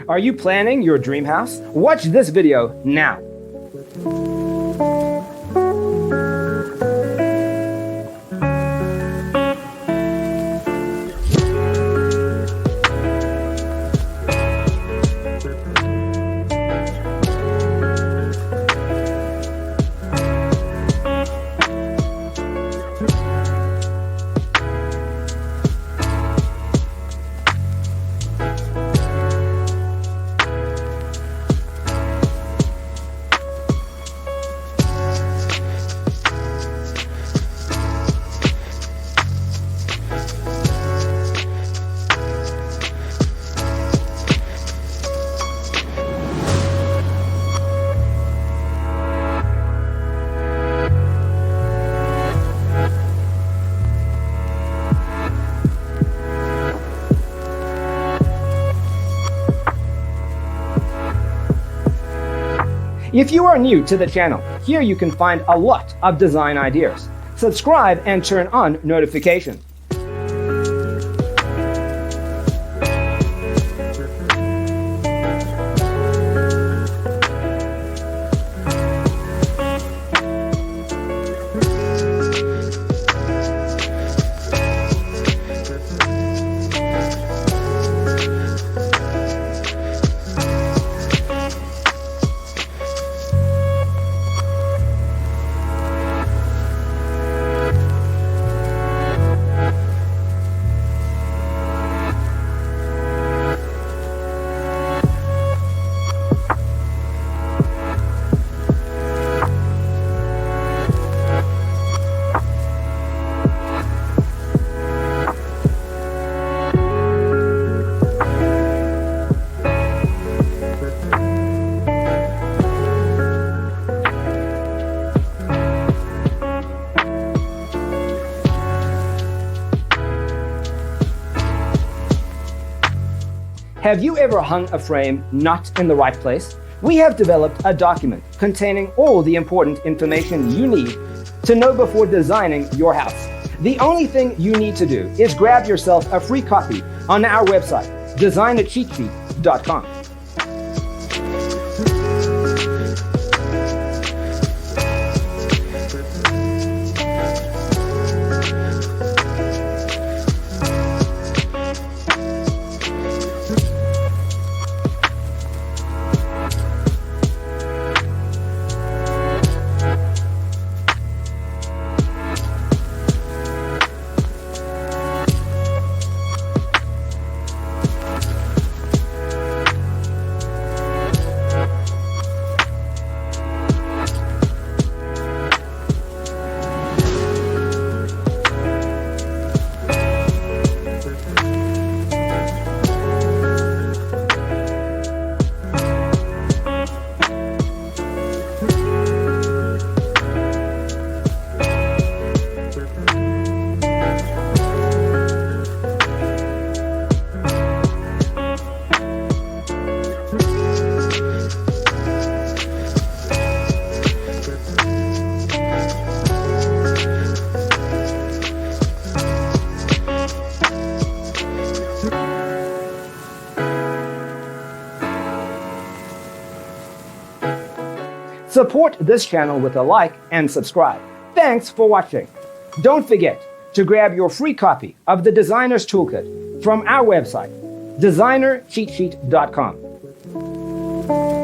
Are you planning your dream house? Watch this video now. If you are new to the channel, here you can find a lot of design ideas. Subscribe and turn on notifications. Have you ever hung a frame not in the right place? We have developed a document containing all the important information you need to know before designing your house. The only thing you need to do is grab yourself a free copy on our website, designercheatsheet.com. Support this channel with a like and subscribe. Thanks for watching. Don't forget to grab your free copy of the Designer's Toolkit from our website, designercheatsheet.com.